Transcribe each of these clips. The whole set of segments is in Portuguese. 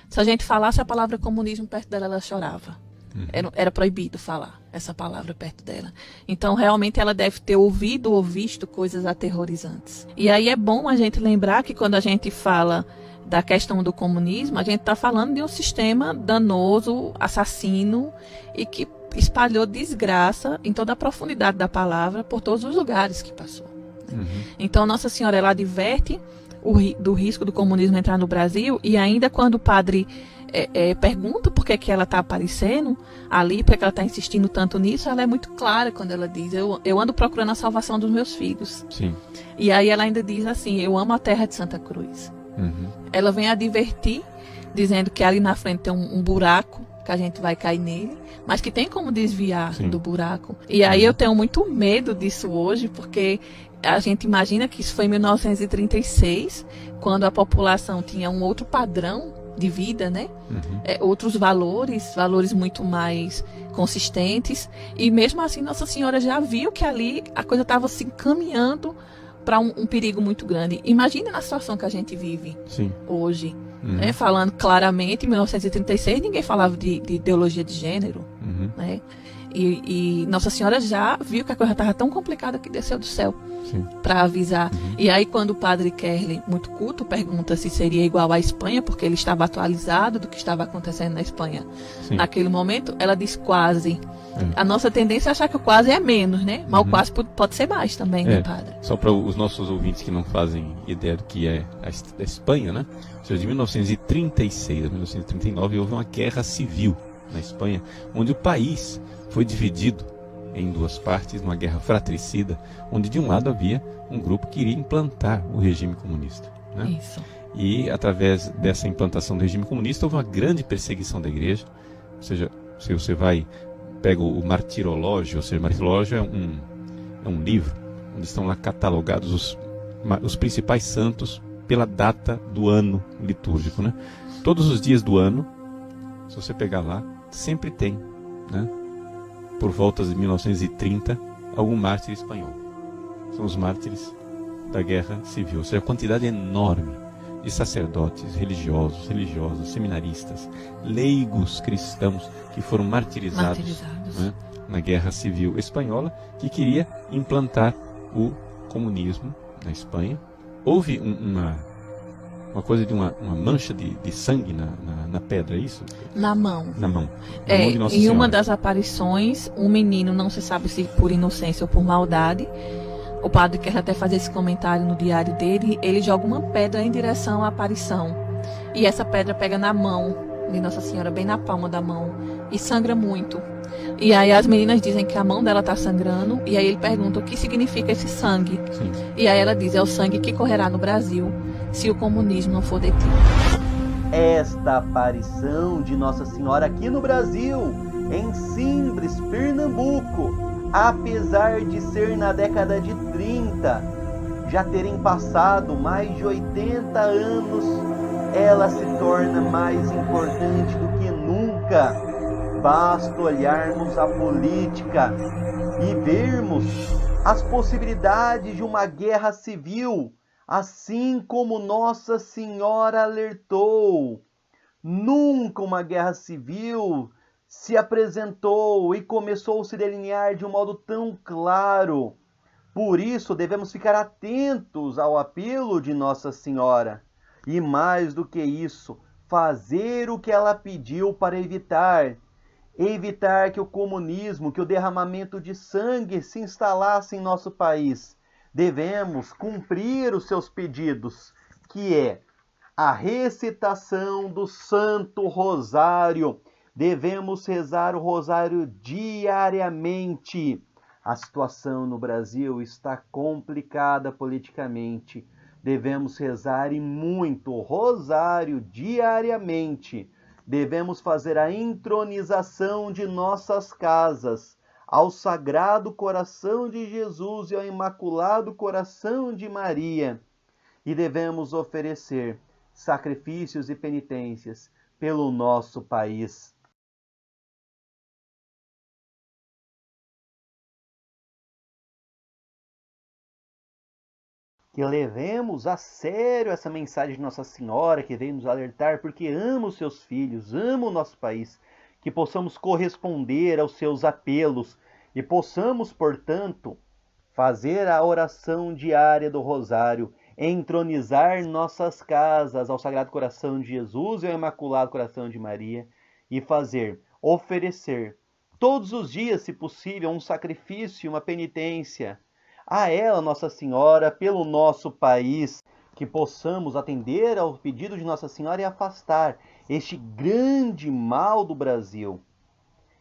Se a gente falasse a palavra comunismo perto dela, ela chorava. Era proibido falar essa palavra perto dela. Então, realmente, ela deve ter ouvido ou visto coisas aterrorizantes. E aí é bom a gente lembrar que quando a gente fala da questão do comunismo, a gente está falando de um sistema danoso, assassino, e que espalhou desgraça em toda a profundidade da palavra por todos os lugares que passou. Então, Nossa Senhora, ela adverte do risco do comunismo entrar no Brasil, e ainda quando o padre pergunta por que ela está aparecendo ali, porque ela está insistindo tanto nisso, ela é muito clara quando ela diz, eu ando procurando a salvação dos meus filhos. Sim. E aí ela ainda diz assim, eu amo a terra de Santa Cruz. Ela vem advertir, dizendo que ali na frente tem um buraco, que a gente vai cair nele, mas que tem como desviar do buraco. E aí eu tenho muito medo disso hoje, porque a gente imagina que isso foi em 1936, quando a população tinha um outro padrão de vida, né? Outros valores muito mais consistentes, e mesmo assim Nossa Senhora já viu que ali a coisa estava se encaminhando para um perigo muito grande. Imagina na situação que a gente vive hoje, né? Falando claramente, em 1936 ninguém falava de ideologia de gênero, né? E Nossa Senhora já viu que a coisa estava tão complicada que desceu do céu para avisar. E aí quando o padre Kerley, muito culto, pergunta se seria igual à Espanha, porque ele estava atualizado do que estava acontecendo na Espanha naquele momento, ela diz quase. A nossa tendência é achar que o quase é menos, né? Mas o quase pode ser mais também, né, padre? Só para os nossos ouvintes que não fazem ideia do que é a Espanha, né? Ou seja, de 1936 a 1939 houve uma guerra civil na Espanha, onde o país foi dividido em duas partes, uma guerra fratricida, onde de um lado havia um grupo que iria implantar o regime comunista, né? Isso. E através dessa implantação do regime comunista houve uma grande perseguição da igreja. Ou seja, se você pega o martirológio, ou seja, o martirológio é um livro onde estão lá catalogados os principais santos pela data do ano litúrgico, né? Todos os dias do ano, se você pegar lá, sempre tem, né, por volta de 1930, algum mártir espanhol. São os mártires da Guerra Civil. Ou seja, a quantidade enorme de sacerdotes, religiosas, seminaristas, leigos cristãos que foram martirizados. Né, na Guerra Civil Espanhola, que queria implantar o comunismo na Espanha. Houve uma coisa de uma mancha de sangue na pedra, é isso? Na mão. Na mão. Na mão de Nossa em Senhora. uma das aparições, um menino, não se sabe se por inocência ou por maldade, o padre quer até fazer esse comentário no diário dele, ele joga uma pedra em direção à aparição. E essa pedra pega na mão de Nossa Senhora, bem na palma da mão, e sangra muito. E aí as meninas dizem que a mão dela está sangrando, e aí ele pergunta o que significa esse sangue. E aí ela diz, é o sangue que correrá no Brasil, se o comunismo não for detido. Esta aparição de Nossa Senhora aqui no Brasil, em Simbres, Pernambuco, apesar de ser na década de 30, já terem passado mais de 80 anos, ela se torna mais importante do que nunca. Basta olharmos a política e vermos as possibilidades de uma guerra civil, assim como Nossa Senhora alertou. Nunca uma guerra civil se apresentou e começou a se delinear de um modo tão claro. Por isso, devemos ficar atentos ao apelo de Nossa Senhora. E mais do que isso, fazer o que ela pediu para evitar que o comunismo, que o derramamento de sangue se instalasse em nosso país. Devemos cumprir os seus pedidos, que é a recitação do Santo Rosário. Devemos rezar o Rosário diariamente. A situação no Brasil está complicada politicamente. Devemos rezar e muito o Rosário diariamente. Devemos fazer a intronização de nossas casas ao Sagrado Coração de Jesus e ao Imaculado Coração de Maria. E devemos oferecer sacrifícios e penitências pelo nosso país. que levemos a sério essa mensagem de Nossa Senhora que veio nos alertar, porque ama os seus filhos, ama o nosso país, que possamos corresponder aos seus apelos e possamos, portanto, fazer a oração diária do Rosário, entronizar nossas casas ao Sagrado Coração de Jesus e ao Imaculado Coração de Maria e oferecer todos os dias, se possível, um sacrifício, uma penitência a ela, Nossa Senhora, pelo nosso país, que possamos atender ao pedido de Nossa Senhora e afastar este grande mal do Brasil,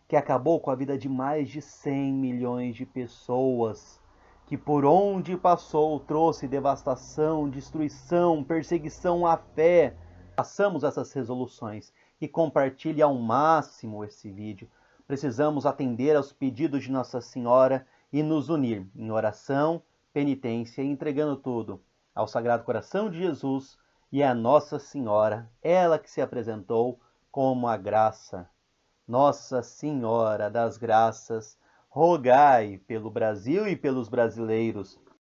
que acabou com a vida de mais de 100 milhões de pessoas, que por onde passou trouxe devastação, destruição, perseguição à fé. Façamos essas resoluções e compartilhe ao máximo esse vídeo. Precisamos atender aos pedidos de Nossa Senhora e nos unir em oração, penitência, entregando tudo ao Sagrado Coração de Jesus e à Nossa Senhora, ela que se apresentou como a graça. Nossa Senhora das Graças, rogai pelo Brasil e pelos brasileiros.